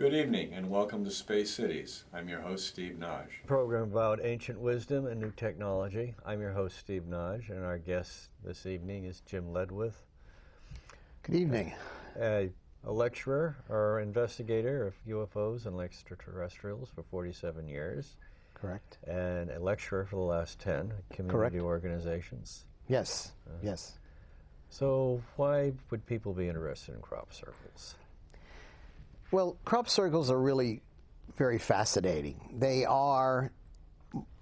Good evening and welcome to Space Cities. I'm your host, Steve Naj. Program about ancient wisdom and new technology. I'm your host, Steve Naj, and our guest this evening is Jim Ledwith. Good evening. A lecturer or investigator of UFOs and extraterrestrials for 47 years. Correct. And a lecturer for the last 10 community Correct. Organizations. Yes, yes. So why would people be interested in crop circles? Well, crop circles are really very fascinating. They are,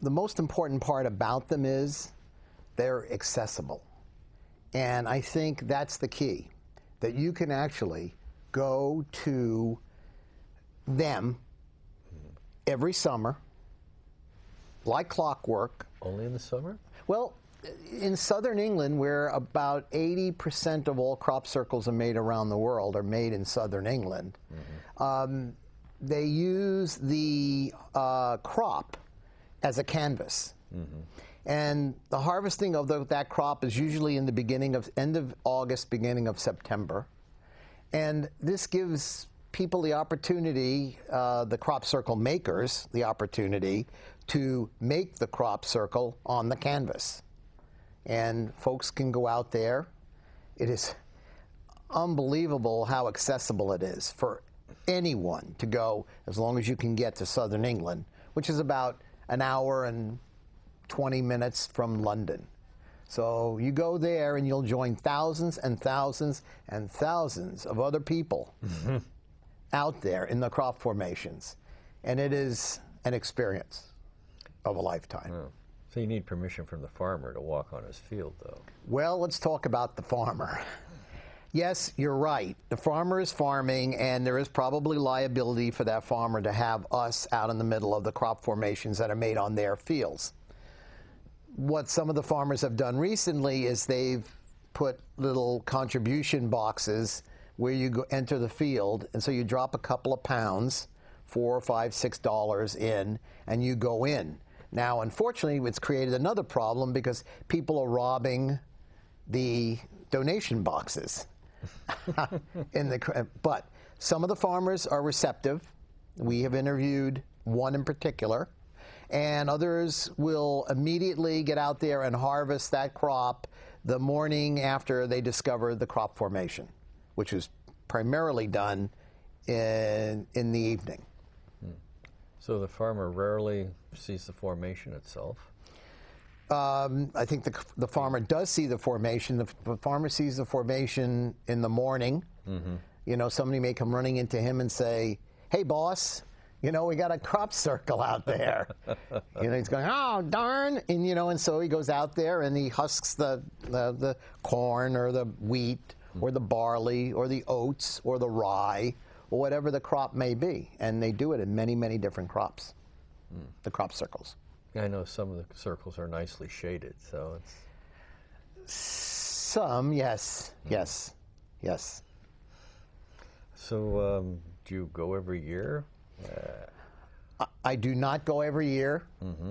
the most important part about them is they're accessible. And I think that's the key, that you can actually go to them every summer, like clockwork. Only in the summer? Well, in southern England, where about 80% of all crop circles are made around the world are made in southern England, they use the crop as a canvas. And the harvesting of that crop is usually in the end of August, beginning of September. And this gives people the opportunity, the crop circle makers, the opportunity to make the crop circle on the canvas. And folks can go out there. It is unbelievable how accessible it is for anyone to go, as long as you can get to southern England, which is about an hour and 20 minutes from London. So you go there and you'll join thousands and thousands and thousands of other people out there in the crop formations. And it is an experience of a lifetime. Oh. So you need permission from the farmer to walk on his field, though. Well, let's talk about the farmer. Yes, you're right. The farmer is farming, and there is probably liability for that farmer to have us out in the middle of the crop formations that are made on their fields. What some of the farmers have done recently is they've put little contribution boxes where you go enter the field, and so you drop a couple of pounds, $4, $5, $6 in, and you go in. Now, unfortunately, it's created another problem because people are robbing the donation boxes. But some of the farmers are receptive. We have interviewed one in particular, and others will immediately get out there and harvest that crop the morning after they discover the crop formation, which is primarily done in the evening. So the farmer rarely sees the formation itself? I think the farmer does see the formation. The farmer sees the formation in the morning. You know, somebody may come running into him and say, "Hey, boss, you know, we got a crop circle out there." You know, he's going, "Oh, darn." And, you know, and so he goes out there and he husks the corn or the wheat or the barley or the oats or the rye or whatever the crop may be. And they do it in many, many different crops, the crop circles. I know some of the circles are nicely shaded, so it's... Some, yes, yes, yes. So do you go every year? I do not go every year.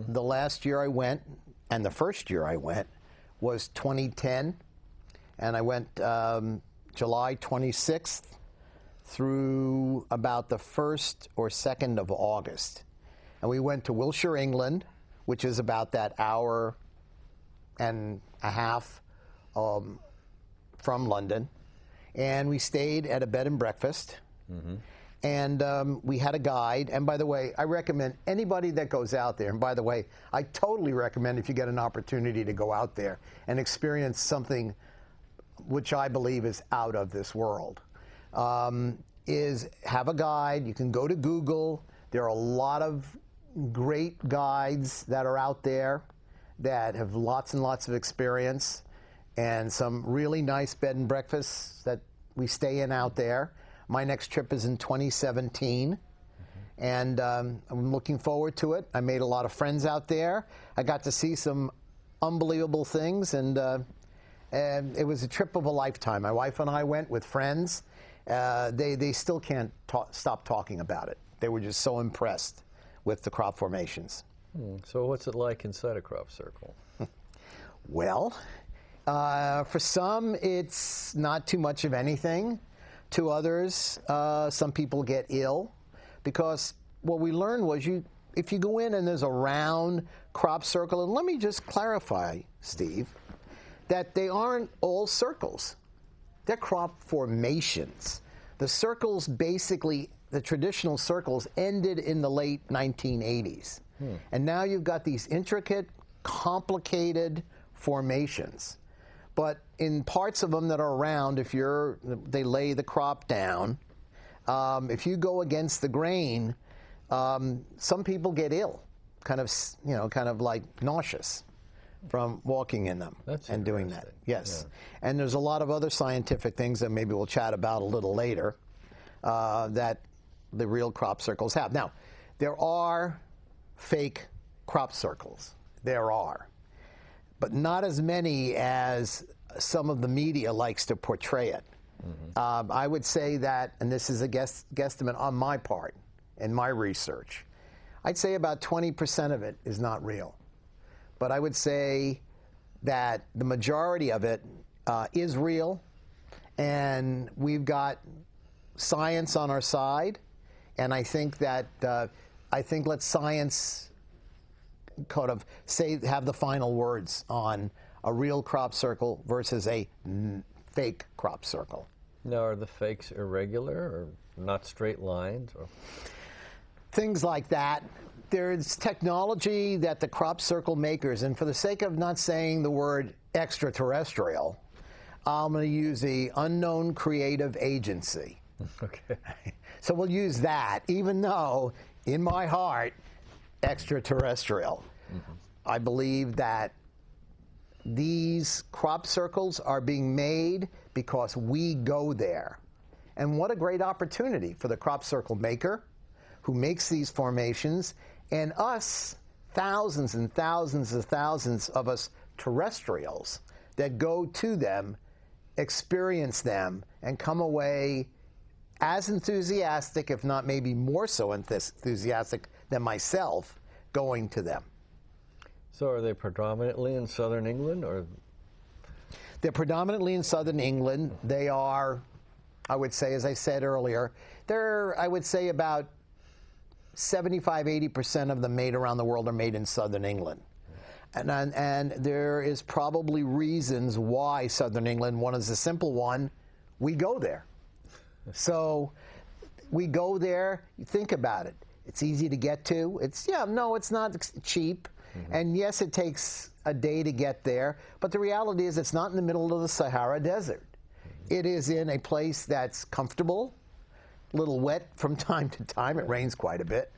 The last year I went, and the first year I went, was 2010. And I went July 26th through about the 1st or 2nd of August. And we went to Wiltshire, England, which is about that hour and a half from London. And we stayed at a bed and breakfast. And we had a guide. And by the way, I recommend anybody that goes out there, and by the way, I totally recommend if you get an opportunity to go out there and experience something which I believe is out of this world, is have a guide. You can go to Google. There are a lot of great guides that are out there that have lots and lots of experience, and some really nice bed and breakfasts that we stay in out there. My next trip is in 2017, and I'm looking forward to it. I made a lot of friends out there. I got to see some unbelievable things, and it was a trip of a lifetime. My wife and I went with friends. They still can't stop talking about it. They were just so impressed with the crop formations. So what's it like inside a crop circle? Well, for some, it's not too much of anything. To others, some people get ill. because what we learned was if you go in and there's a round crop circle, and let me just clarify, Steve, that they aren't all circles. They're crop formations. The circles basically, the traditional circles ended in the late 1980s. And now you've got these intricate, complicated formations. But in parts of them that are round, they lay the crop down. If you go against the grain, some people get ill, kind of like nauseous from walking in them and doing that. Yes. Yeah. And there's a lot of other scientific things that maybe we'll chat about a little later that the real crop circles have. Now, there are fake crop circles. There are. But not as many as some of the media likes to portray it. I would say that, and this is a guesstimate on my part in my research, I'd say about 20% of it is not real. But I would say that the majority of it is real, and we've got science on our side, and I think that let science kind of have the final words on a real crop circle versus a fake crop circle. Now, are the fakes irregular or not straight lines? Or? Things like that. There's technology that the crop circle makers, and for the sake of not saying the word extraterrestrial, I'm going to use the unknown creative agency. Okay. So we'll use that, even though, in my heart, extraterrestrial. I believe that these crop circles are being made because we go there. And what a great opportunity for the crop circle maker who makes these formations, and us, thousands and thousands and thousands of us terrestrials that go to them, experience them, and come away as enthusiastic, if not maybe more so enthusiastic than myself, going to them. So are they predominantly in southern England, or? They're predominantly in southern England. They are, I would say, as I said earlier, I would say about 75–80% of them made around the world are made in southern England. And there is probably reasons why southern England. One is a simple one. We go there. So we go there. You think about it. It's easy to get to. It's not cheap. And yes, it takes a day to get there. But the reality is it's not in the middle of the Sahara Desert. It is in a place that's comfortable, a little wet from time to time. It rains quite a bit.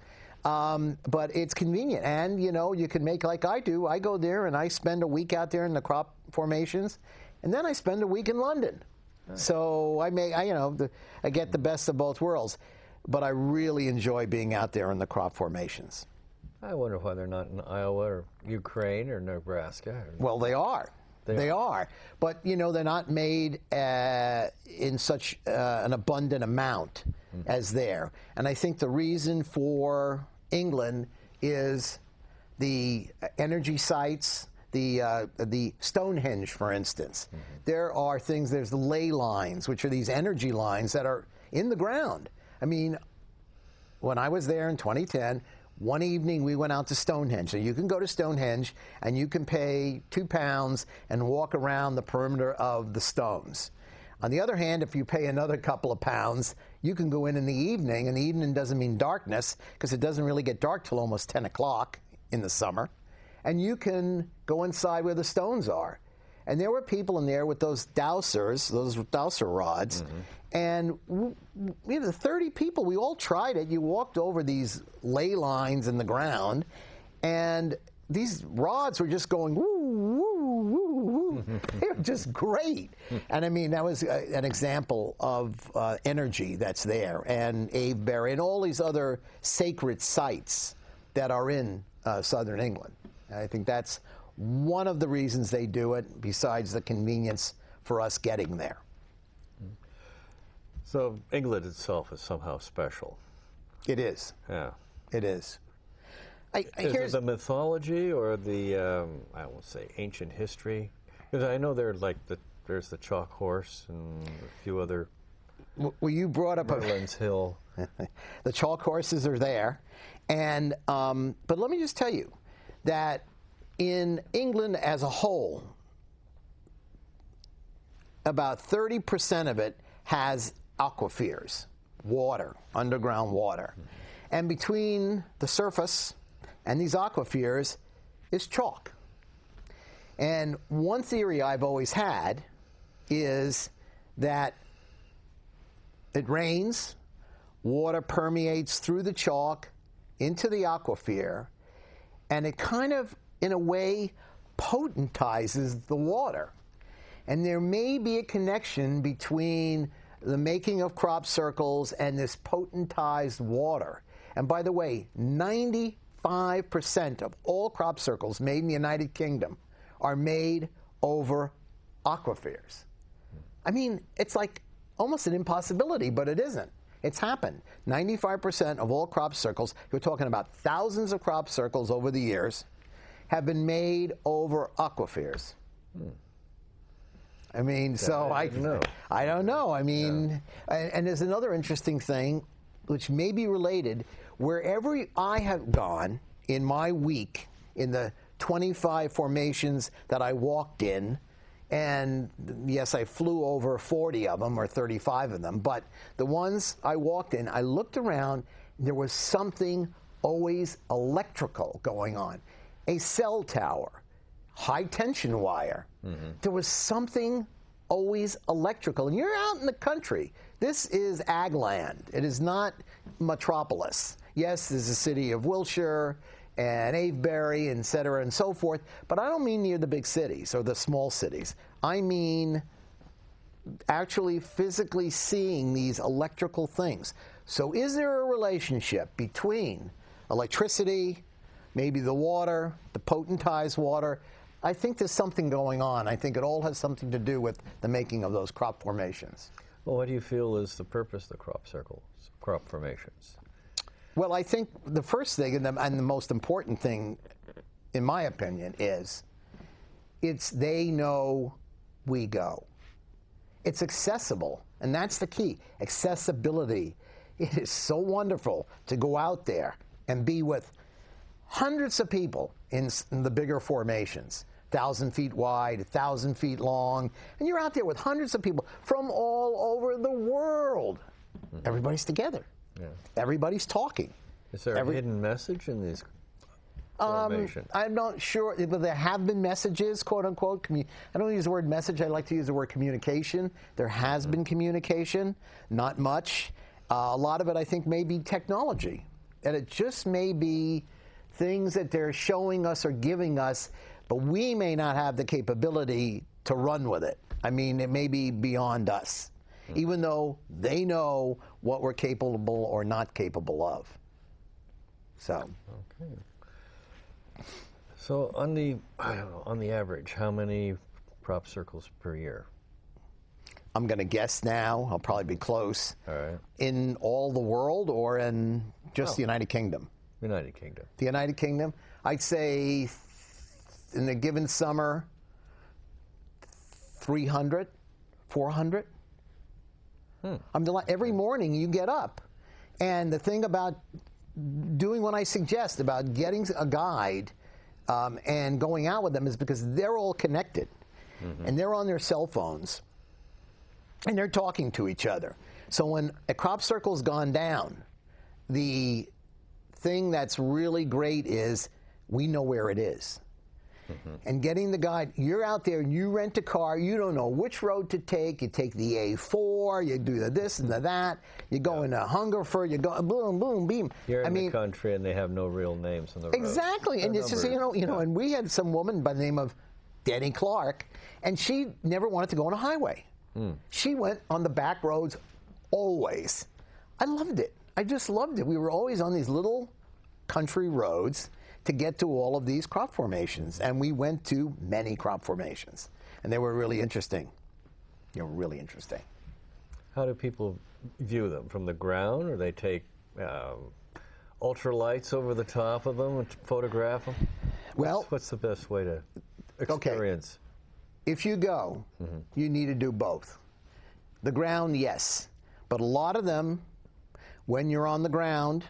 But it's convenient. And, you can make like I do. I go there and I spend a week out there in the crop formations. And then I spend a week in London. Nice. So I get the best of both worlds. But I really enjoy being out there in the crop formations. I wonder why they're not in Iowa or Ukraine or Nebraska. Well, they are. They are. But, they're not made in such an abundant amount as there. And I think the reason for England is the energy sites, the Stonehenge, for instance. There are things, there's the ley lines, which are these energy lines that are in the ground. I mean, when I was there in 2010, one evening we went out to Stonehenge. So you can go to Stonehenge and you can pay £2 and walk around the perimeter of the stones. On the other hand, if you pay another couple of pounds, you can go in the evening, and the evening doesn't mean darkness because it doesn't really get dark till almost 10 o'clock in the summer, and you can go inside where the stones are. And there were people in there with those dowser rods, and 30 people, we all tried it. You walked over these ley lines in the ground, and these rods were just going woo, woo, woo, woo. They were just great. And I mean, that was an example of energy that's there, and Avebury and all these other sacred sites that are in southern England. And I think that's one of the reasons they do it, besides the convenience for us getting there. So England itself is somehow special. It is. Yeah. It is. Is it the mythology or the, I won't say ancient history? Because I know there's the chalk horse and a few other Well, you brought up Merlin's Hill. the chalk horses are there, and but let me just tell you that in England as a whole, about 30% of it has aquifers, water, underground water. And between the surface and these aquifers is chalk. And one theory I've always had is that it rains, water permeates through the chalk into the aquifer, and it kind of, in a way, potentizes the water. And there may be a connection between the making of crop circles and this potentized water. And by the way, 95% of all crop circles made in the United Kingdom are made over aquifers. I mean, it's like almost an impossibility, but it isn't. It's happened. 95% of all crop circles, we're talking about thousands of crop circles over the years, have been made over aquifers. I mean, so I don't know. I mean, and there's another interesting thing, which may be related. Wherever I have gone in my week, in the 25 formations that I walked in, and yes, I flew over 40 of them or 35 of them, but the ones I walked in, I looked around, there was something always electrical going on. A cell tower, high tension wire. There was something always electrical. And you're out in the country. This is ag land. It is not metropolis. Yes, there's a city of Wilshire and Avebury, et cetera, and so forth, but I don't mean near the big cities or the small cities. I mean actually physically seeing these electrical things. So is there a relationship between electricity, maybe the water, the potentized water? I think there's something going on. I think it all has something to do with the making of those crop formations. Well, what do you feel is the purpose of the crop circles, crop formations? Well, I think the first thing and the most important thing, in my opinion, is it's they know we go. It's accessible, and that's the key, accessibility. It is so wonderful to go out there and be with hundreds of people in the bigger formations, 1,000 feet wide, 1,000 feet long, and you're out there with hundreds of people from all over the world. Everybody's together. Yeah. Everybody's talking. Is there a hidden message in these formations? I'm not sure, but there have been messages, quote unquote. I don't use the word message. I like to use the word communication. There has been communication, not much. A lot of it, I think, may be technology, and it just may be things that they're showing us or giving us, but we may not have the capability to run with it. I mean, it may be beyond us, even though they know what we're capable or not capable of. So. Okay. So on the average, how many crop circles per year? I'm going to guess now. I'll probably be close. All right. In all the world or in just the United Kingdom? United Kingdom. The United Kingdom, I'd say in a given summer, 300, 400. Every morning you get up. And the thing about doing what I suggest, about getting a guide and going out with them, is because they're all connected. And they're on their cell phones. And they're talking to each other. So when a crop circle's gone down, the thing that's really great is we know where it is. And getting the guide, you're out there and you rent a car, you don't know which road to take. You take the A4, you do the this and the that, you go into Hungerford, you go boom, boom, beam. You're in the country and they have no real names on the road. Exactly, and it's just, and we had some woman by the name of Danny Clark, and she never wanted to go on a highway. She went on the back roads always. I loved it. I just loved it. We were always on these little country roads to get to all of these crop formations, and we went to many crop formations, and they were really interesting. They were really interesting. How do people view them? From the ground, or they take ultralights over the top of them and photograph them? Well, what's the best way to experience? If you go, you need to do both. The ground, yes. But a lot of them, when you're on the ground,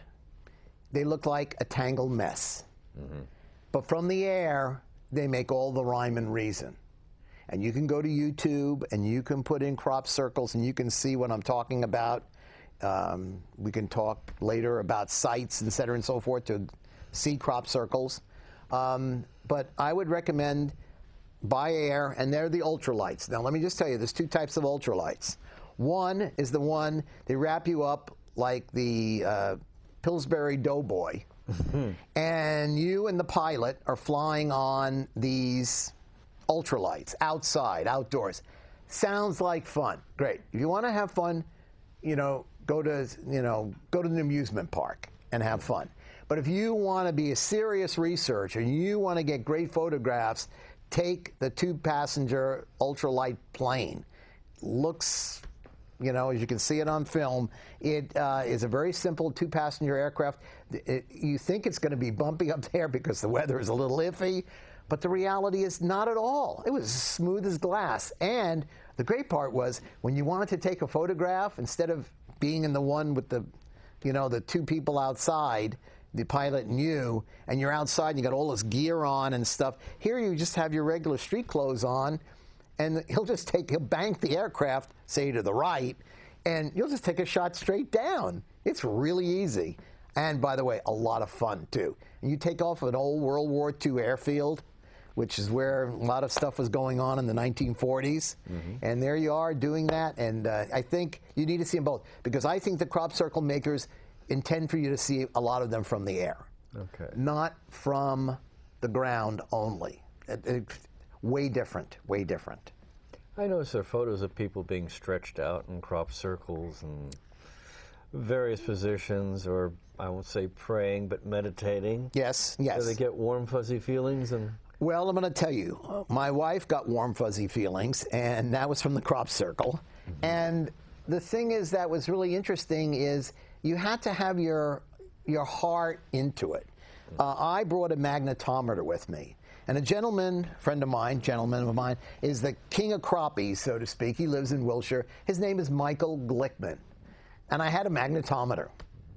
they look like a tangled mess. But from the air, they make all the rhyme and reason. And you can go to YouTube and you can put in crop circles and you can see what I'm talking about. We can talk later about sites, et cetera, and so forth to see crop circles. But I would recommend by air, and they're the ultralights. Now, let me just tell you, there's two types of ultralights. One is the one, they wrap you up like the Pillsbury Doughboy, and you and the pilot are flying on these ultralights outside, outdoors. Sounds like fun. Great. If you want to have fun, go to the amusement park and have fun. But if you want to be a serious researcher and you want to get great photographs, take the 2-passenger ultralight plane. Looks, as you can see it on film, it is a very simple 2-passenger aircraft. You think it's going to be bumpy up there because the weather is a little iffy, but the reality is not at all. It was as smooth as glass. And the great part was when you wanted to take a photograph, instead of being in the one with the, the two people outside, the pilot and you're outside and you got all this gear on and stuff. Here you just have your regular street clothes on, and he'll bank the aircraft, say to the right, and you'll just take a shot straight down. It's really easy. And by the way, a lot of fun too. And you take off an old World War II airfield, which is where a lot of stuff was going on in the 1940s. And there you are doing that. And I think you need to see them both, because I think the crop circle makers intend for you to see a lot of them from the air, not from the ground only. Way different, way different. I noticed there are photos of people being stretched out in crop circles and various positions, or I won't say praying, but meditating. Yes. Do they get warm, fuzzy feelings? Well, I'm going to tell you, my wife got warm, fuzzy feelings, and that was from the crop circle. And the thing is that was really interesting is you had to have your heart into it. I brought a magnetometer with me. And a gentleman of mine, is the king of crappies, so to speak. He lives in Wilshire. His name is Michael Glickman. And I had a magnetometer.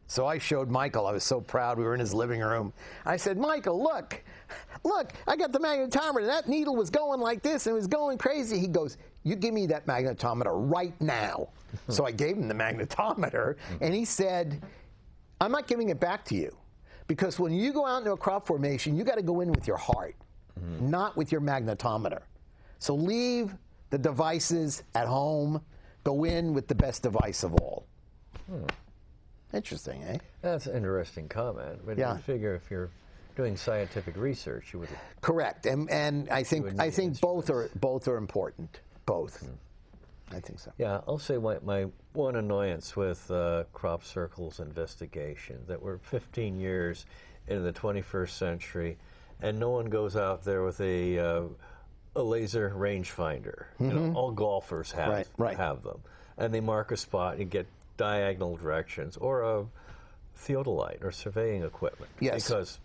So I showed Michael. I was so proud. We were in his living room. I said, Michael, look, I got the magnetometer. That needle was going like this, and it was going crazy. He goes, you give me that magnetometer right now. So I gave him the magnetometer, and he said, I'm not giving it back to you. Because when you go out into a crop formation, you got to go in with your heart, not with your magnetometer. So leave the devices at home. Go in with the best device of all. Interesting, eh? That's an interesting comment. But you figure if you're doing scientific research, you would. Correct, and I think both are important. Both. I think so. Yeah, I'll say my one annoyance with crop circles investigation that we're 15 years into the 21st century, and no one goes out there with a laser rangefinder. All golfers have them, and they mark a spot and get diagonal directions, or a theodolite or surveying equipment. Yes. Because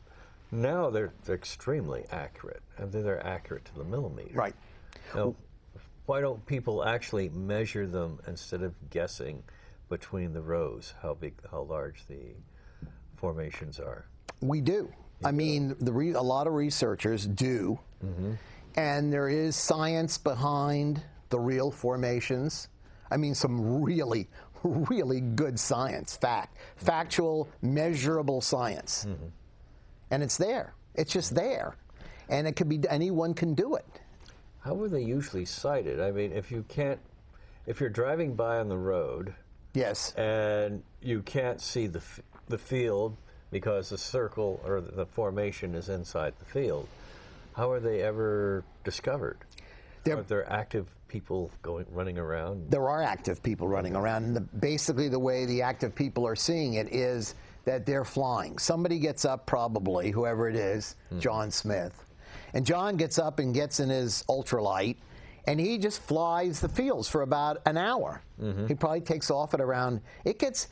now they're extremely accurate, and they're accurate to the millimeter. Right. Now, why don't people actually measure them instead of guessing between the rows how large the formations are? We do. I mean, a lot of researchers do, and there is science behind the real formations. I mean, some really, really good science, factual, measurable science. And it's there. It's just there. And it could be, anyone can do it. How are they usually sighted? I mean, if you're driving by on the road, yes, and you can't see the field because the circle or the formation is inside the field, how are they ever discovered? Are there active people running around? There are active people running around, and basically the way the active people are seeing it is that they're flying. Somebody gets up, probably, whoever it is, John Smith. And John gets up and gets in his ultralight, and he just flies the fields for about an hour. He probably takes off at around, it gets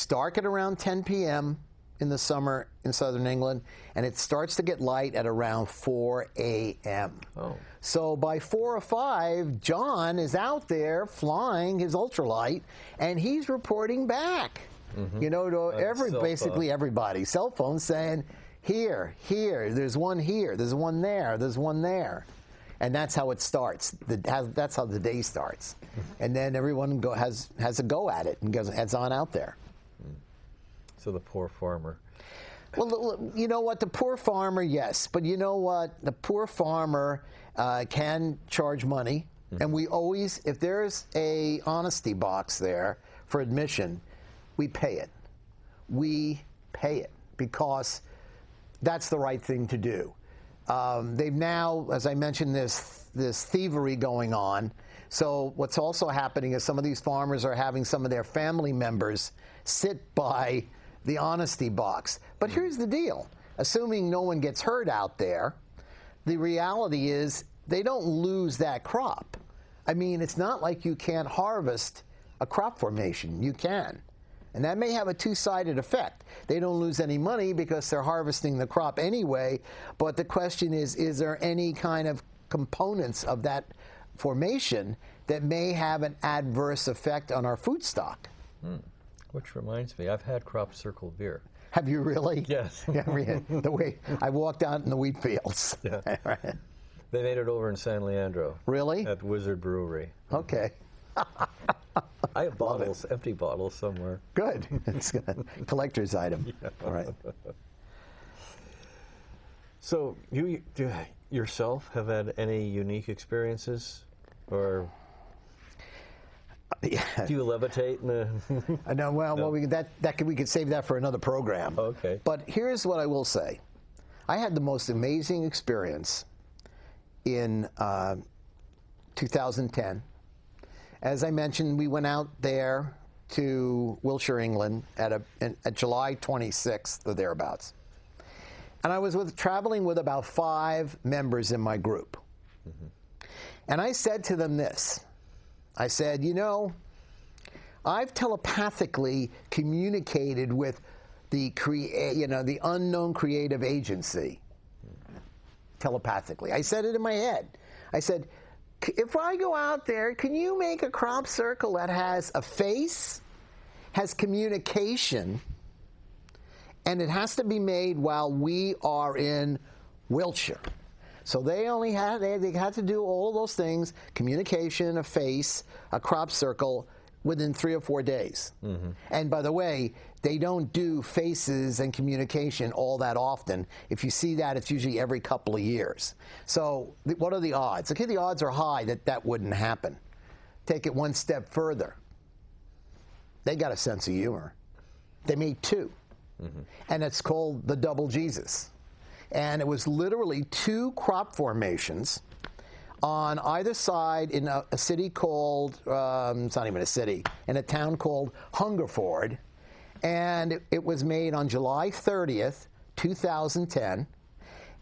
dark at around 10 p.m., in the summer in southern England, and it starts to get light at around 4 a.m. Oh. So by 4 or 5, John is out there flying his ultralight, and he's reporting back, you know, to basically everybody, cell phones, saying, here, there's one here, there's one there, there's one there. And that's how it starts. That's how the day starts. And then everyone has a go at it and heads on out there. So the poor farmer. Well, you know what? The poor farmer, yes. But you know what? The poor farmer can charge money. And we always, if there's a honesty box there for admission, we pay it. We pay it because that's the right thing to do. They've now, as I mentioned, this thievery going on. So what's also happening is some of these farmers are having some of their family members sit by the honesty box. But here's the deal. Assuming no one gets hurt out there, the reality is they don't lose that crop. I mean, it's not like you can't harvest a crop formation. You can. And that may have a two-sided effect. They don't lose any money because they're harvesting the crop anyway, but the question is there any kind of components of that formation that may have an adverse effect on our food stock? Which reminds me, I've had crop circle beer. Have you really? Yes. The way I walked out in the wheat fields. Yeah. They made it over in San Leandro. Really? At Wizard Brewery. Okay. I have bottles, empty bottles somewhere. Good. It's a collector's item. Yeah. All right. So you yourself have had any unique experiences, or do you levitate? No. Well, No. we could save that for another program. Okay. But here's what I will say: I had the most amazing experience in 2010. As I mentioned, we went out there to Wiltshire, England at July 26th or thereabouts. And I was traveling with about 5 members in my group. And I said to them this. I said, you know, I've telepathically communicated with the unknown creative agency. Telepathically. I said it in my head. I said, if I go out there, can you make a crop circle that has a face, has communication, and it has to be made while we are in Wiltshire? So they had to do all those things: communication, a face, a crop circle, within 3 or 4 days. And by the way, they don't do faces and communication all that often. If you see that, it's usually every couple of years. So what are the odds? Okay, the odds are high that that wouldn't happen. Take it one step further. They got a sense of humor. They made 2. And it's called the Double Jesus. And it was literally 2 crop formations on either side in a city called, it's not even a city, in a town called Hungerford. And it was made on July 30th, 2010,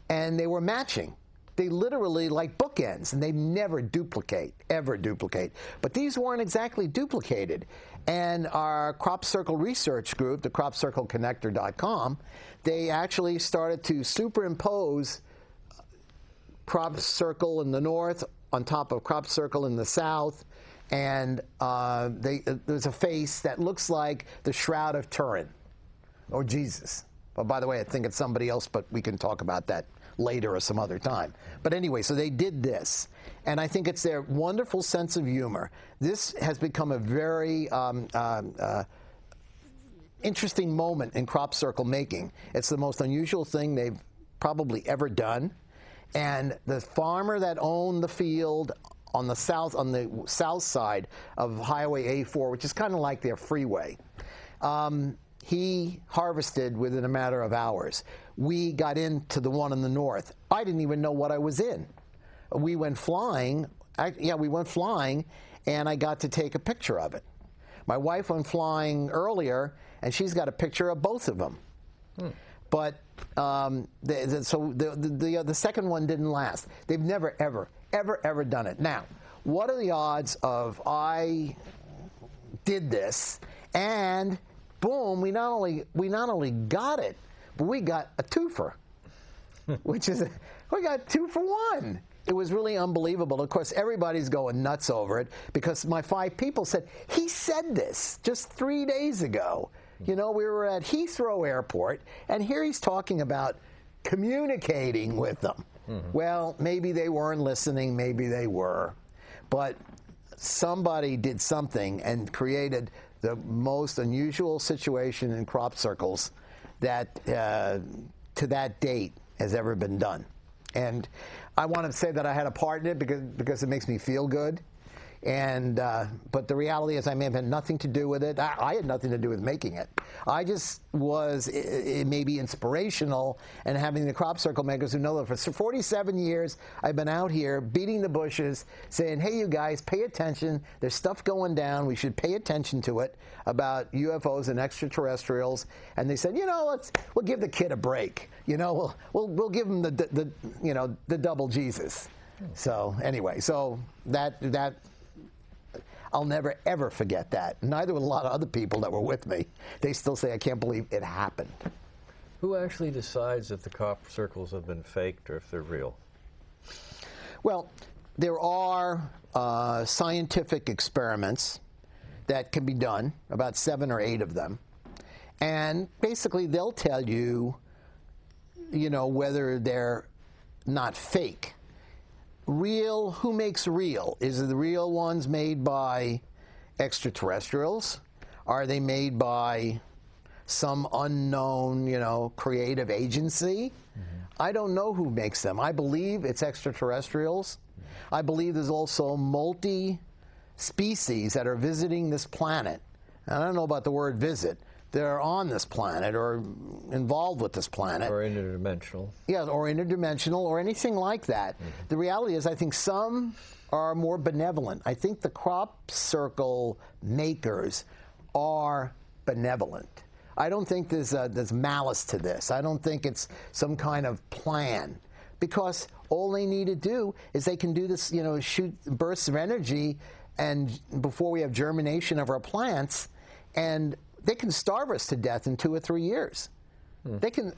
and they were matching. They literally like bookends, and they never duplicate, ever duplicate. But these weren't exactly duplicated. And our crop circle research group, the cropcircleconnector.com, they actually started to superimpose crop circle in the north on top of crop circle in the south, and there's a face that looks like the Shroud of Turin, or Jesus. Well, by the way, I think it's somebody else, but we can talk about that later or some other time. But anyway, so they did this, and I think it's their wonderful sense of humor. This has become a very interesting moment in crop circle making. It's the most unusual thing they've probably ever done. And the farmer that owned the field on the south side of Highway A4, which is kind of like their freeway, he harvested within a matter of hours. We got into the one in the north. I didn't even know what I was in. We went flying. We went flying, and I got to take a picture of it. My wife went flying earlier, and she's got a picture of both of them. But the second one didn't last. They've never, ever done it. Now, what are the odds of I did this and boom, we not only got it, but we got a twofer, which is we got 2 for 1. It was really unbelievable. Of course, everybody's going nuts over it because my 5 people said, he said this just 3 days ago. You know, we were at Heathrow Airport, and here he's talking about communicating with them. Well, maybe they weren't listening, maybe they were. But somebody did something and created the most unusual situation in crop circles that, to that date, has ever been done. And I want to say that I had a part in it because it makes me feel good. And but the reality is I may have had nothing to do with it. I had nothing to do with making it. I just was maybe inspirational, and having the crop circle makers who know that for 47 years I've been out here beating the bushes saying, hey, you guys, pay attention. There's stuff going down. We should pay attention to it about UFOs and extraterrestrials. And they said, you know, we'll give the kid a break. You know, we'll give him the double Jesus. So anyway, so that I'll never, ever forget that. Neither will a lot of other people that were with me. They still say, I can't believe it happened. Who actually decides if the crop circles have been faked or if they're real? Well, there are scientific experiments that can be done, about 7 or 8 of them. And basically, they'll tell you, you know, whether they're not fake. Real, who makes real? Is it the real ones made by extraterrestrials? Are they made by some unknown, you know, creative agency? I don't know who makes them. I believe it's extraterrestrials. I believe there's also multi-species that are visiting this planet. And I don't know about the word visit. They're on this planet or involved with this planet. Or interdimensional. Yeah, or interdimensional or anything like that. The reality is I think some are more benevolent. I think the crop circle makers are benevolent. I don't think there's malice to this. I don't think it's some kind of plan. Because all they need to do is they can do this, you know, shoot bursts of energy and before we have germination of our plants, and they can starve us to death in 2 or 3 years.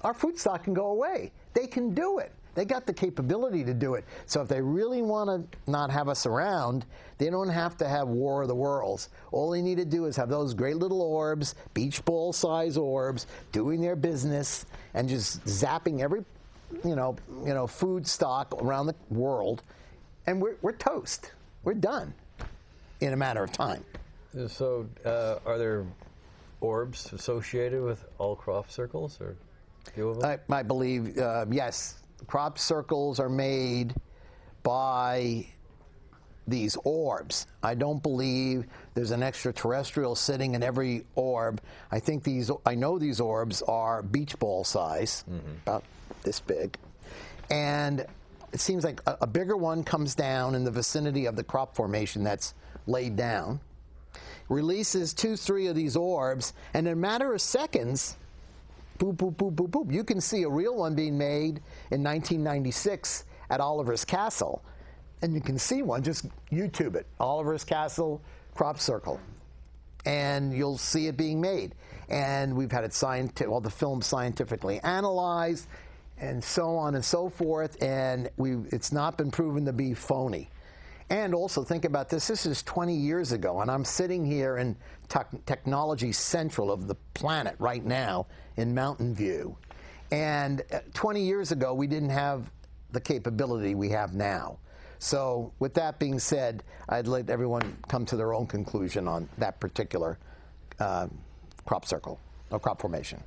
Our food stock can go away. They can do it. They got the capability to do it. So if they really want to not have us around, they don't have to have War of the Worlds. All they need to do is have those great little orbs, beach ball size orbs, doing their business and just zapping every, you know, food stock around the world, and we're toast. We're done in a matter of time. So, are there orbs associated with all crop circles, or a few of them? I believe, yes. Crop circles are made by these orbs. I don't believe there's an extraterrestrial sitting in every orb. I know these orbs are beach ball size, about this big. And it seems like a bigger one comes down in the vicinity of the crop formation that's laid down, releases 2, 3 of these orbs, and in a matter of seconds, boop, boop, boop, boop, boop. You can see a real one being made in 1996 at Oliver's Castle. And you can see one, just YouTube it, Oliver's Castle crop circle. And you'll see it being made. And we've had it the film scientifically analyzed, and so on and so forth, and it's not been proven to be phony. And also think about this is 20 years ago, and I'm sitting here in technology central of the planet right now in Mountain View. And 20 years ago, we didn't have the capability we have now. So with that being said, I'd let everyone come to their own conclusion on that particular crop circle, or crop formation.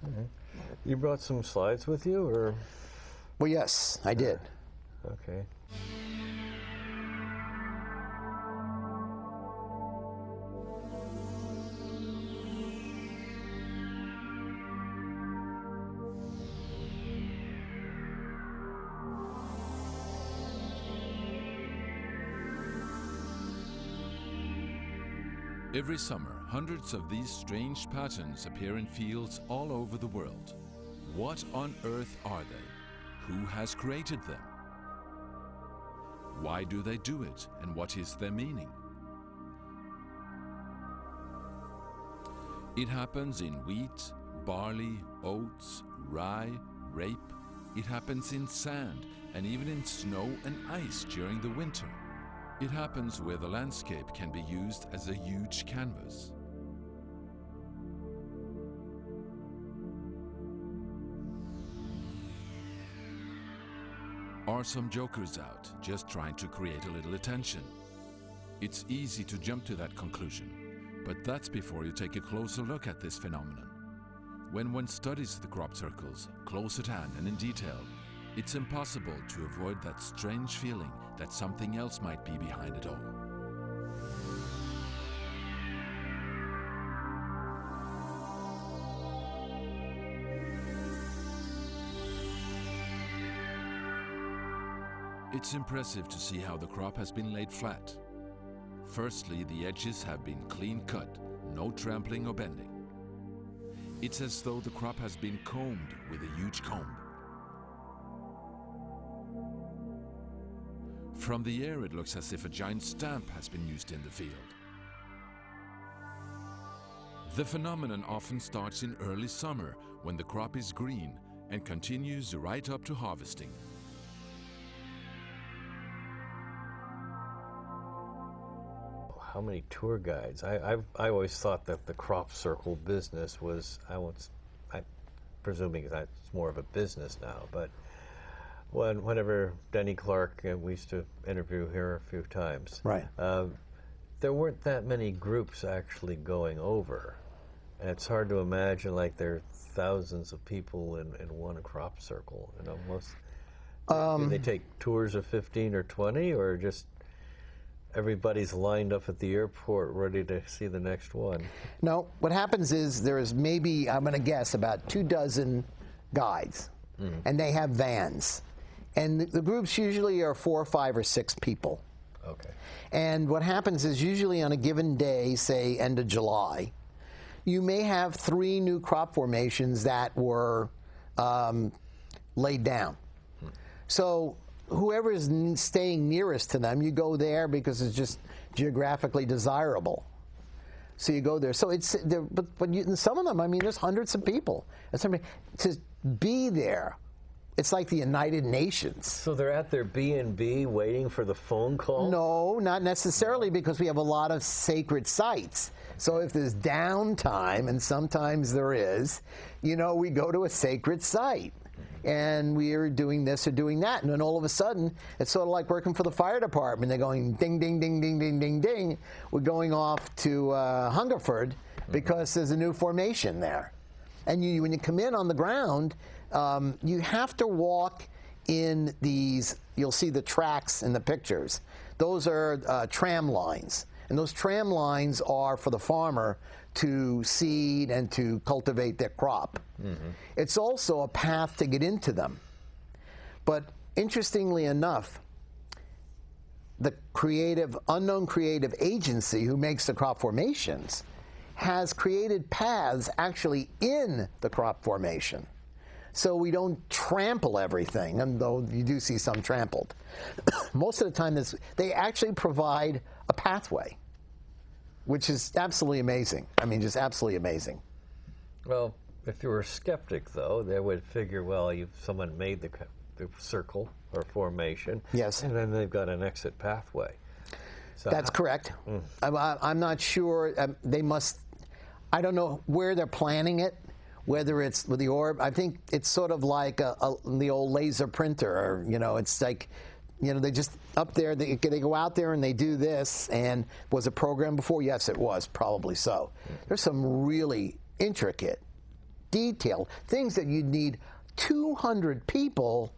You brought some slides with you, or? Well, yes, I did. Okay. Every summer, hundreds of these strange patterns appear in fields all over the world. What on earth are they? Who has created them? Why do they do it, and what is their meaning? It happens in wheat, barley, oats, rye, rape. It happens in sand and even in snow and ice during the winter. It happens where the landscape can be used as a huge canvas. Are some jokers out just trying to create a little attention? It's easy to jump to that conclusion, but that's before you take a closer look at this phenomenon. When one studies the crop circles close at hand and in detail, it's impossible to avoid that strange feeling that something else might be behind it all. It's impressive to see how the crop has been laid flat. Firstly, the edges have been clean cut, no trampling or bending. It's as though the crop has been combed with a huge comb. From the air, it looks as if a giant stamp has been used in the field. The phenomenon often starts in early summer when the crop is green and continues right up to harvesting. How many tour guides? I always thought that the crop circle business was, I'm presuming that's more of a business now, but whenever Denny Clark, we used to interview here a few times, Right. There weren't that many groups actually going over. And it's hard to imagine like there are thousands of people in one crop circle. You know, do they take tours of 15 or 20, or just everybody's lined up at the airport ready to see the next one? No, what happens is there's maybe, I'm going to guess, about 24 guides, and they have vans. And the groups usually are 4 or 5 or 6 people. Okay. And what happens is usually on a given day, say end of July, you may have 3 new crop formations that were laid down. So whoever is staying nearest to them, you go there because it's just geographically desirable. So you go there. So it's there, but in some of them, I mean, there's hundreds of people. And somebody to be there, it's like the United Nations. So they're at their B&B waiting for the phone call? No, not necessarily, because we have a lot of sacred sites. So if there's downtime, and sometimes there is, you know, we go to a sacred site. And we are doing this or doing that. And then all of a sudden, it's sort of like working for the fire department. They're going ding, ding, ding, ding, ding, ding, ding. We're going off to Hungerford because there's a new formation there. And when you come in on the ground, you have to walk in these, you'll see the tracks in the pictures. Those are tram lines. And those tram lines are for the farmer to seed and to cultivate their crop. It's also a path to get into them. But interestingly enough, the unknown creative agency who makes the crop formations has created paths actually in the crop formation. So we don't trample everything, and though you do see some trampled. Most of the time, they actually provide a pathway, which is absolutely amazing. I mean, just absolutely amazing. Well, if you were a skeptic, though, they would figure, well, someone made the circle or formation. Yes. And then they've got an exit pathway. So That's correct. I'm not sure. They must, I don't know where they're planning it, whether it's with the orb. I think it's sort of like the old laser printer, or, you know, it's like, you know, they just up there, they go out there and they do this. And was it programmed before? Yes, it was, probably so. There's some really intricate, detailed things that you'd need 200 people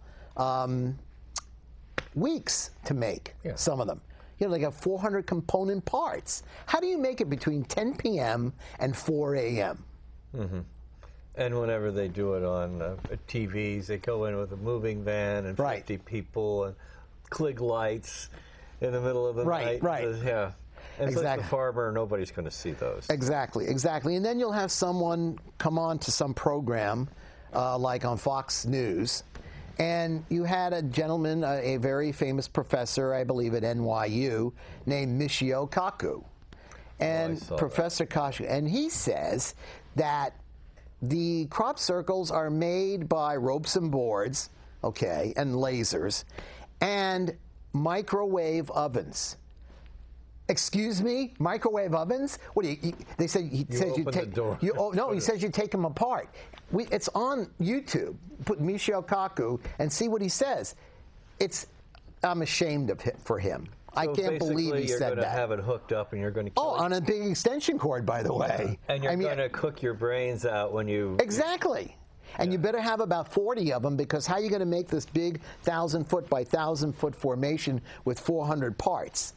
weeks to make, some of them. You know, they got 400 component parts. How do you make it between 10 p.m. and 4 a.m.? And whenever they do it on TVs, they go in with a moving van and 50 people and Klieg lights in the middle of the night. Yeah. And it's like the farmer, nobody's going to see those. Exactly. And then you'll have someone come on to some program, like on Fox News, and you had a gentleman, a very famous professor, I believe at NYU, named Michio Kaku. And saw Professor Kosh, and he says that the crop circles are made by ropes and boards, okay, and lasers, and microwave ovens. Excuse me, microwave ovens? What do you? They said he says you take. The door. He says you take them apart. It's on YouTube. Put Michio Kaku and see what he says. I'm ashamed of for him. I can't believe he said that. You're going to have it hooked up, and you're going to kill it. On a big extension cord, by the way. And you're going to cook your brains out when you... Exactly. And you better have about 40 of them, because how are you going to make this big 1,000-foot by 1,000-foot formation with 400 parts?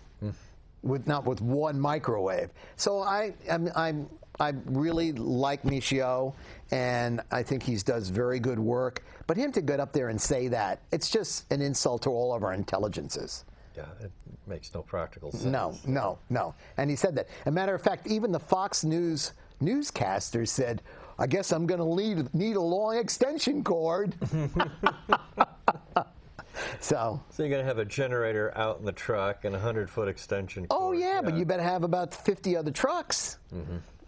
Not with one microwave. So I really like Michio, and I think he does very good work. But him to get up there and say that, it's just an insult to all of our intelligences. Yeah, it makes no practical sense. No. And he said that. As a matter of fact, even the Fox News newscaster said, I guess I'm going to need a long extension cord. So you're going to have a generator out in the truck and a 100-foot extension cord. Oh, yeah, but you better have about 50 other trucks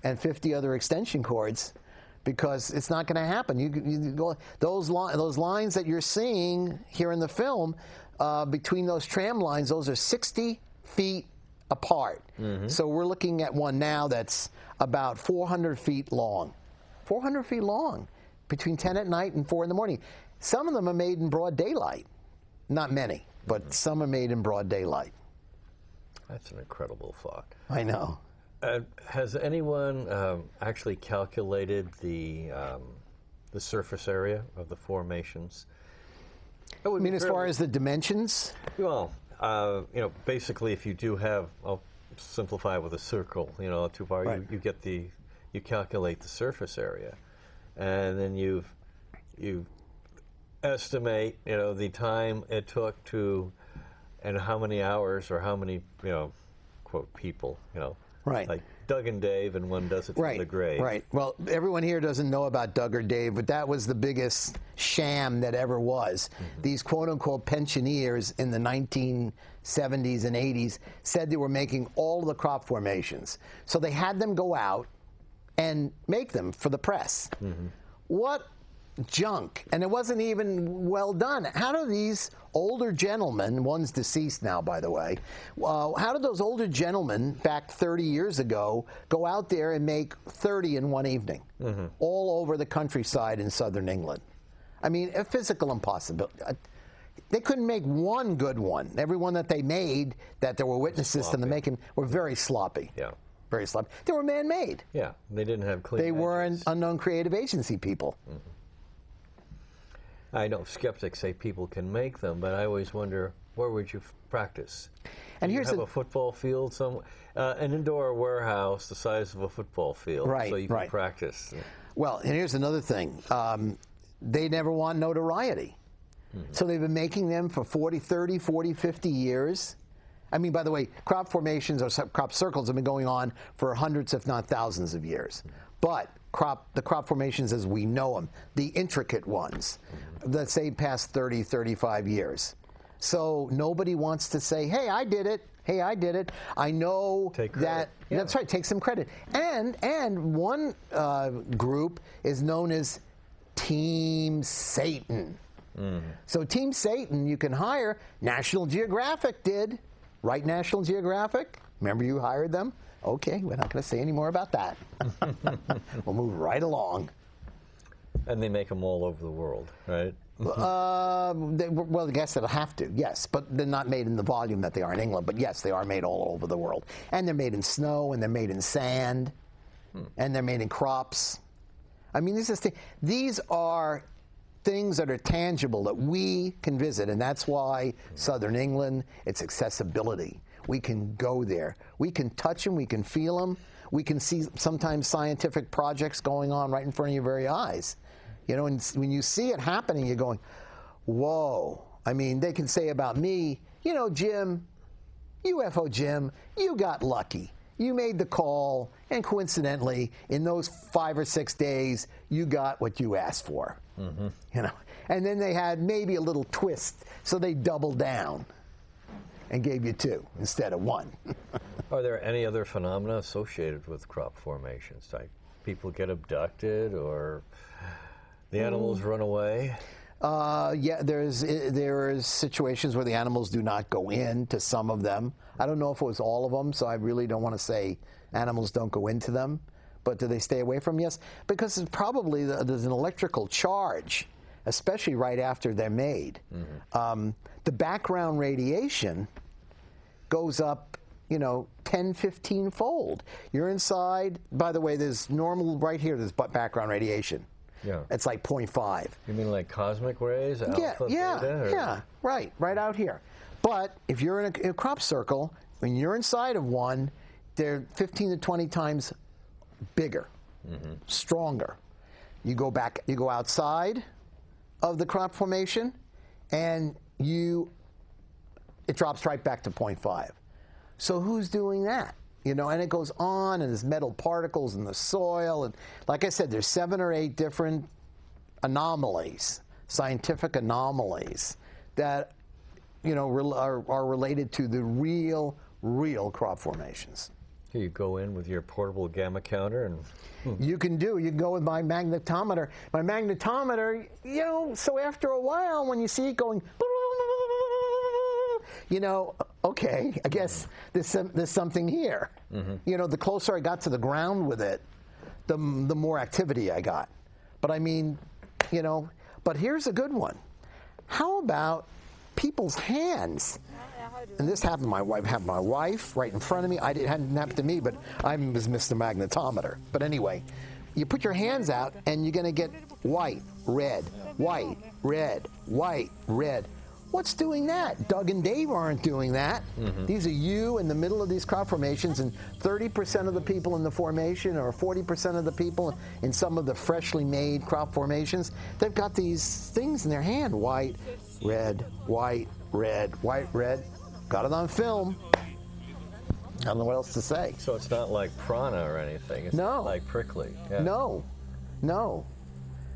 and 50 other extension cords, because it's not going to happen. You go, those lines that you're seeing here in the film, between those tram lines, those are 60 feet apart. So we're looking at one now that's about 400 feet long. 400 feet long, between 10 at night and 4 in the morning. Some of them are made in broad daylight. Not many, but some are made in broad daylight. That's an incredible thought. I know. Has anyone actually calculated the surface area of the formations? I mean, as far as the dimensions? Well, basically, if you do have, I'll simplify it with a circle, too far, right. you calculate the surface area, and then you estimate, the time it took to, and how many hours or how many, quote, people, right. Like Doug and Dave, and one does it from the grave. Right. Well, everyone here doesn't know about Doug or Dave, but that was the biggest sham that ever was. These quote-unquote pensioners in the 1970s and 80s said they were making all of the crop formations. So they had them go out and make them for the press. What junk, and it wasn't even well done. How do these older gentlemen, one's deceased now, by the way, how did those older gentlemen back 30 years ago go out there and make 30 in one evening, all over the countryside in southern England? I mean, a physical impossibility. They couldn't make one good one. Every one that they made, that there were witnesses to the making, were very sloppy. Yeah. Very sloppy. They were man-made. Yeah, they didn't have clean They edges. weren't unknown creative agency people. I know skeptics say people can make them, but I always wonder, where would you practice? And here's a football field, an indoor warehouse the size of a football field, so you can practice. Well, and here's another thing. They never want notoriety. So they've been making them for 40, 30, 40, 50 years. I mean, by the way, crop formations or crop circles have been going on for hundreds, if not thousands of years. But the crop formations as we know them, the intricate ones, let's say past 30, 35 years. So nobody wants to say, hey, I did it. Hey, I did it. I know that. Yeah. That's right. Take some credit. And one group is known as Team Satan. So Team Satan, you can hire. National Geographic did. Right, National Geographic? Remember you hired them? Okay, we're not going to say any more about that. We'll move right along. And they make them all over the world, right? Well, I guess they'll have to, yes. But they're not made in the volume that they are in England. But yes, they are made all over the world. And they're made in snow, and they're made in sand, and they're made in crops. I mean, these are things that are tangible that we can visit. And that's why Southern England, it's accessibility. We can go there. We can touch them. We can feel them. We can see sometimes scientific projects going on right in front of your very eyes. And when you see it happening, you're going, whoa. I mean, they can say about me, Jim, UFO Jim, you got lucky. You made the call, and coincidentally, in those 5 or 6 days, you got what you asked for. And then they had maybe a little twist, so they doubled down and gave you 2 instead of 1. Are there any other phenomena associated with crop formations? Like people get abducted or the animals run away? Yeah, there is situations where the animals do not go into some of them. I don't know if it was all of them, so I really don't want to say animals don't go into them. But do they stay away from them? Yes, because it's probably there's an electrical charge, especially right after they're made. The background radiation goes up, 10, 15-fold. You're inside. By the way, there's normal right here. There's background radiation. Yeah. It's like 0.5. You mean like cosmic rays? Yeah, Beta, right out here. But if you're in a crop circle, when you're inside of one, they're 15 to 20 times bigger, stronger. You go outside of the crop formation, and it drops right back to 0.5. So who's doing that? And it goes on, and there's metal particles in the soil, and like I said, there's 7 or 8 different anomalies, scientific anomalies that are related to the real crop formations. You go in with your portable gamma counter and... You can go with my magnetometer. My magnetometer, so after a while when you see it going, okay, I guess there's something here. The closer I got to the ground with it, the more activity I got. But I mean, but here's a good one. How about people's hands? And this happened to my wife right in front of me. It hadn't happened to me, but I was Mr. Magnetometer. But anyway, you put your hands out, and you're going to get white, red, white, red, white, red. What's doing that? Doug and Dave aren't doing that. These are you in the middle of these crop formations, and 30% of the people in the formation, or 40% of the people in some of the freshly made crop formations, they've got these things in their hand: white, red, white, red, white, red. Got it on film. I don't know what else to say. So it's not like prana or anything. It's not like prickly. Yeah. No.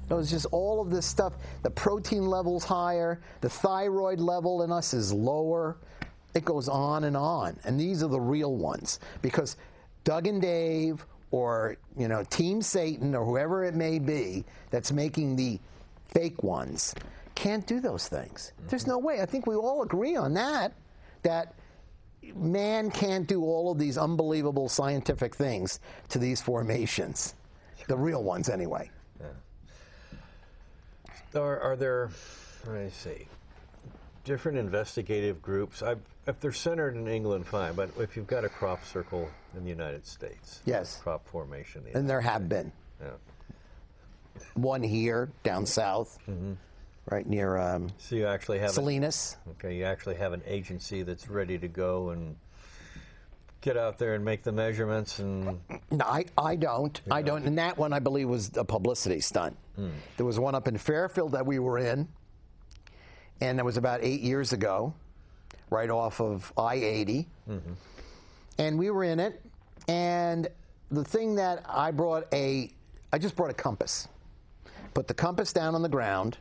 It's just all of this stuff. The protein level's higher. The thyroid level in us is lower. It goes on. And these are the real ones. Because Doug and Dave, or Team Satan, or whoever it may be that's making the fake ones, can't do those things. There's no way. I think we all agree on that man can't do all of these unbelievable scientific things to these formations. The real ones, anyway. Yeah. Are there, let me see, different investigative groups? If they're centered in England, fine, but if you've got a crop circle in the United States, yes, crop formation, and there have been. Yeah. One here, down south. Right near so you actually have Salinas. Okay, you actually have an agency that's ready to go and get out there and make the measurements. And no, I don't. I don't. And that one, I believe, was a publicity stunt. There was one up in Fairfield that we were in, and that was about 8 years ago, right off of I-80. And we were in it, and the thing that I just brought a compass. Put the compass down on the ground.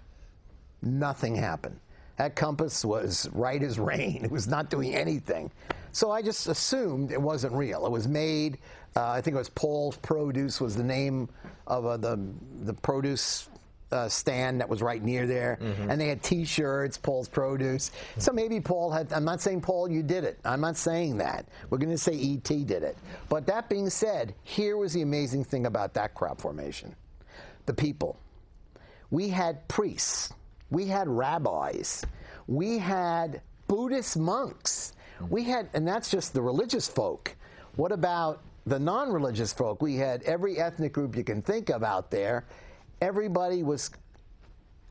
Nothing happened. That compass was right as rain. It was not doing anything. So I just assumed it wasn't real. It was made, I think it was Paul's Produce was the name of the produce stand that was right near there. And they had T-shirts, Paul's Produce. So maybe Paul had, I'm not saying, Paul, you did it. I'm not saying that. We're going to say E.T. did it. But that being said, here was the amazing thing about that crop formation. The people. We had priests. We had rabbis. We had Buddhist monks. We had, and that's just the religious folk. What about the non-religious folk? We had every ethnic group you can think of out there. Everybody was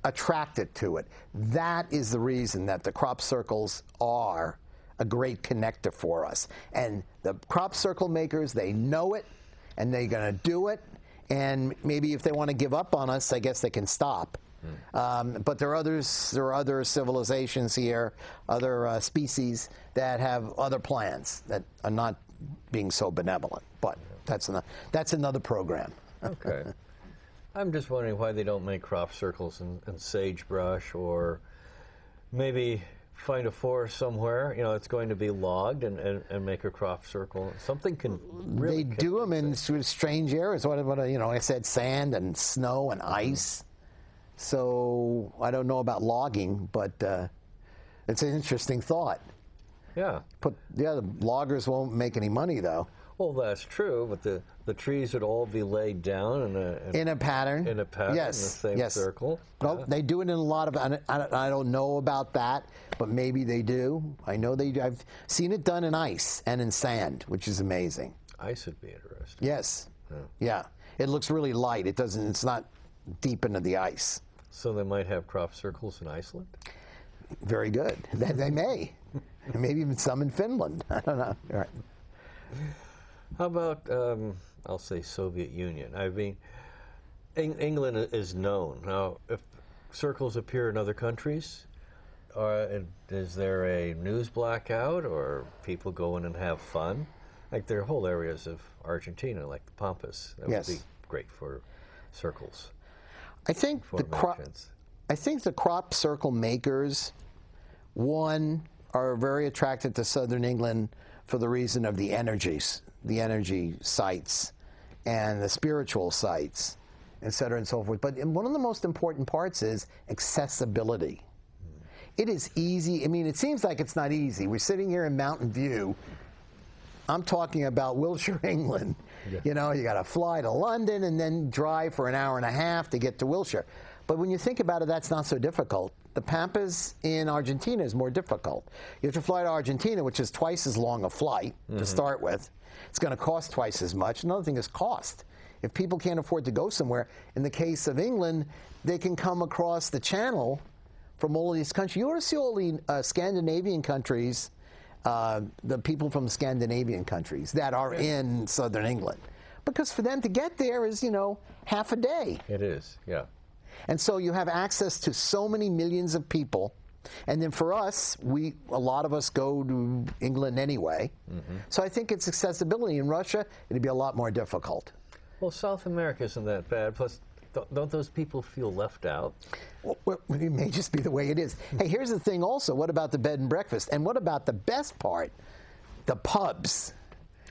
attracted to it. That is the reason that the crop circles are a great connector for us. And the crop circle makers, they know it, and they're going to do it. And maybe if they want to give up on us, I guess they can stop. But there are other civilizations here, other species that have other plans that are not being so benevolent. But that's another program. Okay. I'm just wondering why they don't make crop circles and sagebrush, or maybe find a forest somewhere, you know, it's going to be logged and make a crop circle. Something can really... They do them in sort of strange areas. What, you know, I said sand and snow and ice. So I don't know about logging, but it's an interesting thought. Yeah. The loggers won't make any money, though. Well, that's true, but the trees would all be laid down in a pattern. In a pattern, yes, in the same circle. Well, they do it in a lot of, I don't know about that, but maybe they do. I know they do. I've seen it done in ice and in sand, which is amazing. Ice would be interesting. Yes. Yeah. It looks really light. It's not deep into the ice. So they might have crop circles in Iceland? Very good. They may. Maybe even some in Finland. I don't know. All right. How about, I'll say Soviet Union? I mean, England is known. Now, if circles appear in other countries, is there a news blackout or people go in and have fun? Like there are whole areas of Argentina, like the Pampas. That would be great for circles. I think the crop circle makers, one, are very attracted to southern England for the reason of the energy sites and the spiritual sites, et cetera and so forth. But one of the most important parts is accessibility. It is easy. I mean, it seems like it's not easy. We're sitting here in Mountain View. I'm talking about Wiltshire, England. Yeah. You know, you got to fly to London and then drive for an hour and a half to get to Wiltshire. But when you think about it, that's not so difficult. The Pampas in Argentina is more difficult. You have to fly to Argentina, which is twice as long a flight to start with. It's going to cost twice as much. Another thing is cost. If people can't afford to go somewhere, in the case of England, they can come across the channel from all of these countries. You ought to see all the Scandinavian countries, the people from Scandinavian countries that are in southern England. Because for them to get there is, you know, half a day. It is, yeah. And so you have access to so many millions of people. And then for us, a lot of us go to England anyway. So I think it's accessibility. In Russia, it'd be a lot more difficult. Well, South America isn't that bad. Plus, don't those people feel left out? Well, it may just be the way it is. Hey, here's the thing also. What about the bed and breakfast? And what about the best part? The pubs.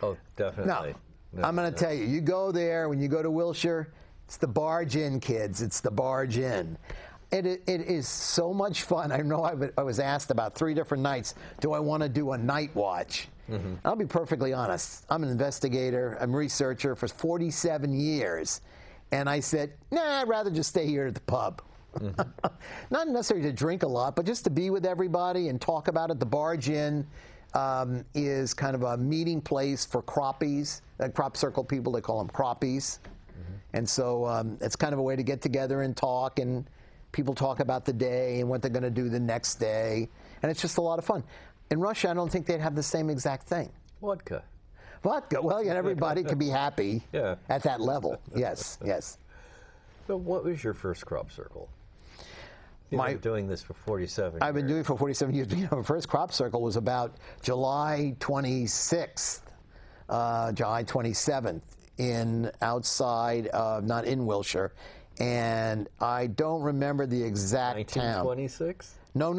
Oh, definitely. No, I'm going to tell you, you go there, when you go to Wiltshire, it's the barge in, kids. It's the barge in. It is so much fun. I know I was asked about 3 different nights, do I want to do a night watch? I'll be perfectly honest. I'm an investigator. I'm a researcher for 47 years. And I said, nah, I'd rather just stay here at the pub. Not necessarily to drink a lot, but just to be with everybody and talk about it. The barge in is kind of a meeting place for croppies, crop circle people. They call them croppies. And so it's kind of a way to get together and talk, and people talk about the day and what they're going to do the next day. And it's just a lot of fun. In Russia, I don't think they'd have the same exact thing. Vodka. Vodka. Well, yeah, everybody can be happy at that level. Yes, yes. So what was your first crop circle? You've been doing this for 47 years. I've been doing it for 47 years. You know, my first crop circle was about July 26th, July 27th, outside, not in Wiltshire. And I don't remember the exact town. 1926? No.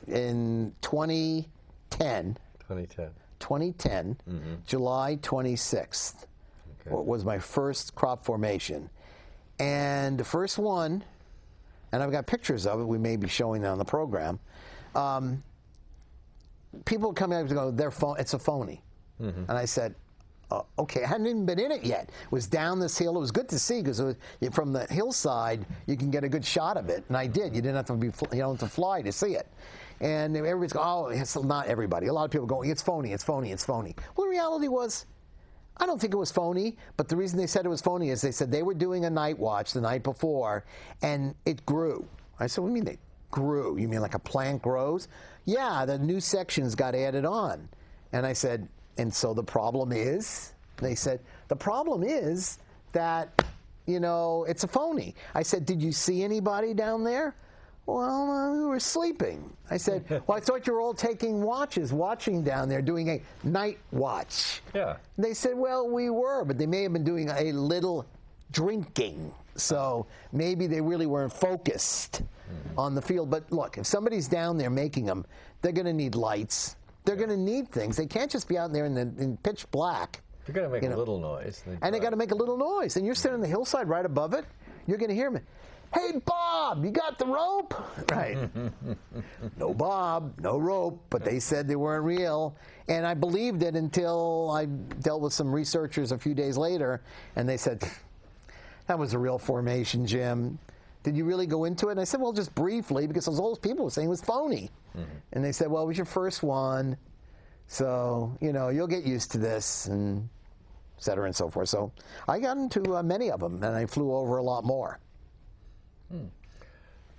In 2010. 2010, July 26th was my first crop formation. And the first one, and I've got pictures of it, we may be showing that on the program, people come in and go, it's a phony. And I said, okay, I hadn't even been in it yet. It was down this hill. It was good to see because from the hillside you can get a good shot of it, and I did. You didn't have to fly to see it. And everybody's going, oh, it's not everybody. A lot of people going, it's phony, it's phony, it's phony. Well, the reality was, I don't think it was phony, but the reason they said it was phony is they said they were doing a night watch the night before, and it grew. I said, what do you mean it grew? You mean like a plant grows? Yeah, the new sections got added on. And I said, and so the problem is, they said, the problem is that, you know, it's a phony. I said, did you see anybody down there? Well, we were sleeping. I said, well, I thought you were all taking watching down there, doing a night watch. Yeah. They said, well, we were, but they may have been doing a little drinking. So maybe they really weren't focused. on the field. But look, if somebody's down there making them, they're going to need lights. They're going to need things. They can't just be out there in pitch black. They're going to make a little noise. And they got to make a little noise. And you're sitting on the hillside right above it. You're going to hear them. Hey, Bob, you got the rope? Right. No Bob, no rope, but they said they weren't real. And I believed it until I dealt with some researchers a few days later, and they said, that was a real formation, Jim. Did you really go into it? And I said, well, just briefly, because those people were saying it was phony. And they said, well, it was your first one, so, you know, you'll get used to this, and et cetera and so forth. So I got into many of them, and I flew over a lot more.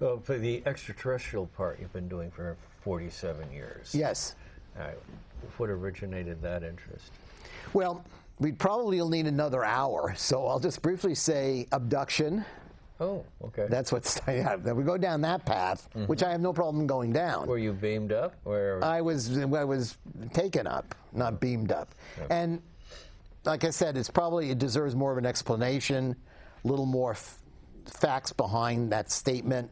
So for the extraterrestrial part, you've been doing for 47 years. Yes. What originated that interest? Well, we'd probably need another hour, so I'll just briefly say abduction. Oh, okay. That's what's, yeah, we go down that path, which I have no problem going down. Were you beamed up? Or? I was taken up, not beamed up. Yep. And like I said, it deserves more of an explanation, a little more facts behind that statement.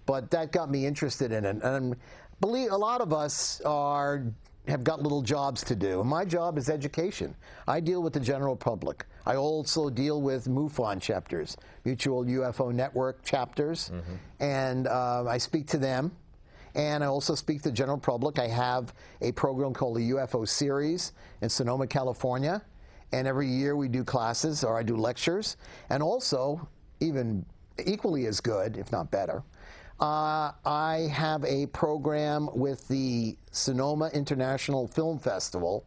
But that got me interested in it. And believe a lot of us have got little jobs to do. My job is education. I deal with the general public. I also deal with MUFON chapters, Mutual UFO Network chapters, and I speak to them. And I also speak to the general public. I have a program called the UFO Series in Sonoma, California. And every year we do classes, or I do lectures. And also, even equally as good, if not better, I have a program with the Sonoma International Film Festival,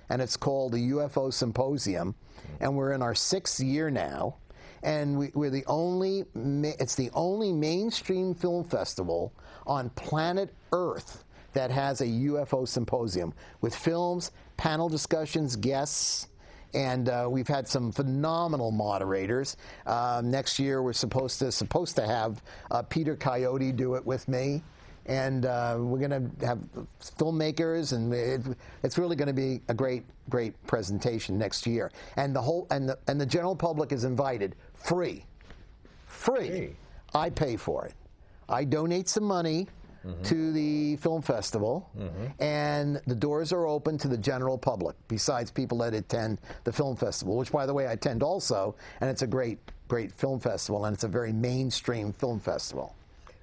and it's called the UFO Symposium, and we're in our 6th year now, and we're the only, it's the only mainstream film festival on planet Earth that has a UFO symposium with films, panel discussions, guests, and we've had some phenomenal moderators. Next year, we're supposed to have Peter Coyote do it with me, and we're going to have filmmakers, and it's really going to be a great presentation next year. And the general public is invited, free. I pay for it. I donate some money to the film festival, and the doors are open to the general public, besides people that attend the film festival, which, by the way, I attend also, and it's a great film festival, and it's a very mainstream film festival.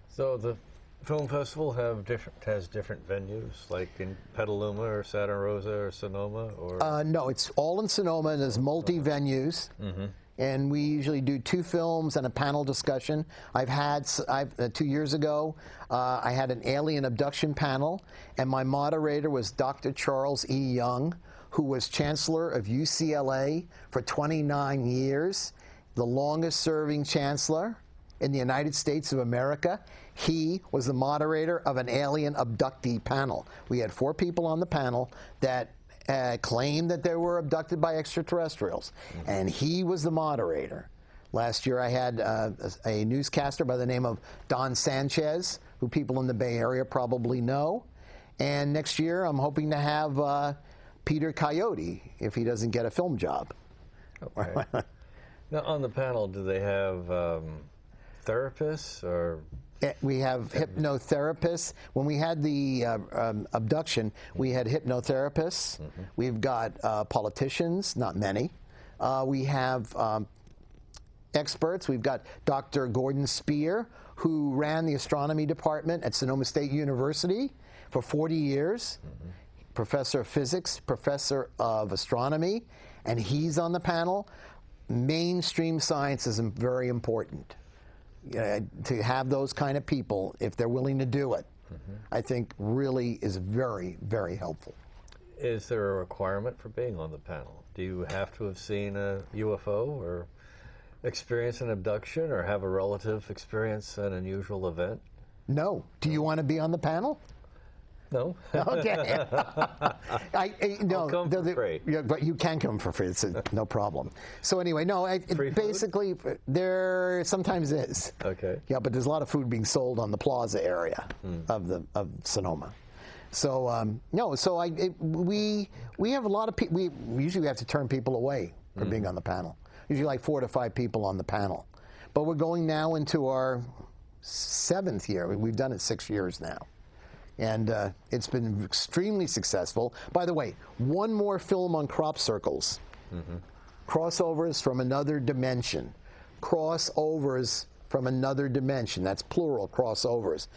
So the film festival has different venues, like in Petaluma or Santa Rosa or Sonoma, or no, it's all in Sonoma, and there's multi-venues. And we usually do 2 films and a panel discussion. I've 2 years ago, I had an alien abduction panel, and my moderator was Dr. Charles E. Young, who was chancellor of UCLA for 29 years, the longest-serving chancellor in the United States of America. He was the moderator of an alien abductee panel. We had 4 people on the panel that claimed that they were abducted by extraterrestrials, and he was the moderator. Last year I had a newscaster by the name of Don Sanchez, who people in the Bay Area probably know, and next year I'm hoping to have Peter Coyote if he doesn't get a film job. Okay. Now on the panel, do they have therapists or? We have hypnotherapists. When we had the abduction, we had hypnotherapists. We've got politicians, not many. We have experts. We've got Dr. Gordon Spear, who ran the astronomy department at Sonoma State University for 40 years, professor of physics, professor of astronomy, and he's on the panel. Mainstream science is very important. To have those kind of people, if they're willing to do it, I think really is very, very helpful. Is there a requirement for being on the panel? Do you have to have seen a UFO or experience an abduction or have a relative experience an unusual event? No. Do you want to be on the panel? No. Okay. I'll come for free. Yeah, but you can come for free. It's no problem. So anyway, no. Basically, there sometimes is. Okay. Yeah, but there's a lot of food being sold on the plaza area of Sonoma. So no. So we have a lot of people. We usually have to turn people away from being on the panel. Usually like 4 to 5 people on the panel. But we're going now into our 7th year. We've done it 6 years now. And it's been extremely successful. By the way, one more film on crop circles. Crossovers from another dimension. Crossovers from another dimension. That's plural, crossovers.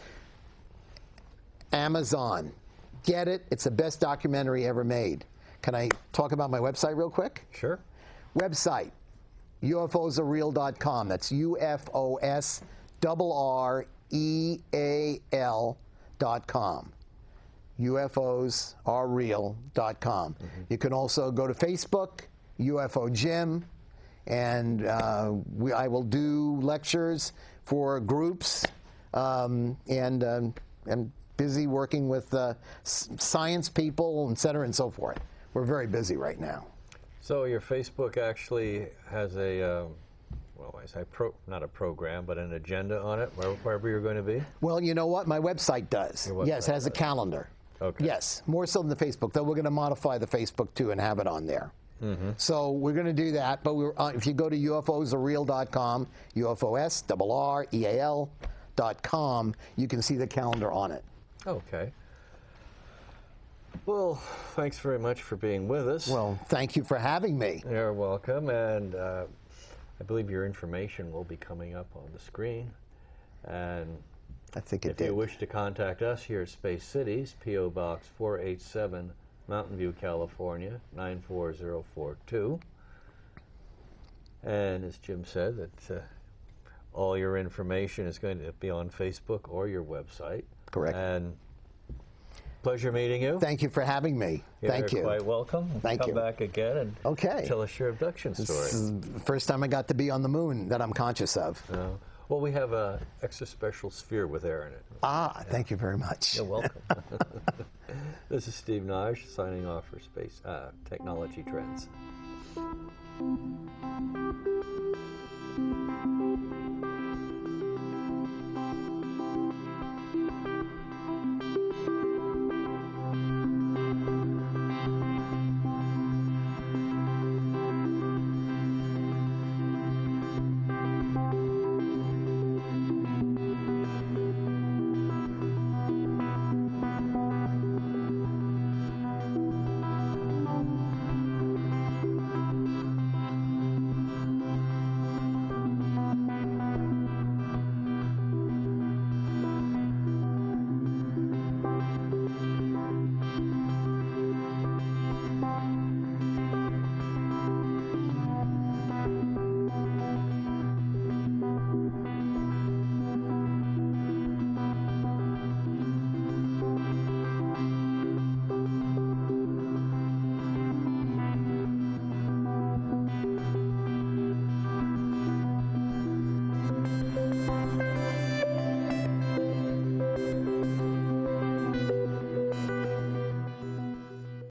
Amazon. Get it? It's the best documentary ever made. Can I talk about my website real quick? Sure. Website, ufosareal.com. That's UFOSRREAL.com. UFOSReal.com. You can also go to Facebook, UFO Jim, and I will do lectures for groups, and I'm busy working with science people, et cetera, and so forth. We're very busy right now. So your Facebook actually has a, well, I say not a program, but an agenda on it, wherever you're going to be? Well, you know what? My website does. Your website yes, it has a does. calendar. Okay. Yes, more so than the Facebook, though we're going to modify the Facebook too and have it on there. So we're going to do that, but if you go to ufosareal.com, UFOSRREAL.com, you can see the calendar on it. Okay. Well, thanks very much for being with us. Well, thank you for having me. You're welcome, and I believe your information will be coming up on the screen. And I think it if did. you wish to contact us here at Space Cities, P.O. Box 487, Mountain View, California, 94042. And as Jim said, that all your information is going to be on Facebook or your website. Correct. And pleasure meeting you. Thank you for having me. Thank you. You're quite welcome. Thank Come you. back again and Okay. tell us your abduction This story. is the first time I got to be on the moon that I'm conscious of. Well, we have an extra special sphere with air in it. Ah, thank you very much. You're welcome. This is Steve Naj signing off for Space Technology Trends.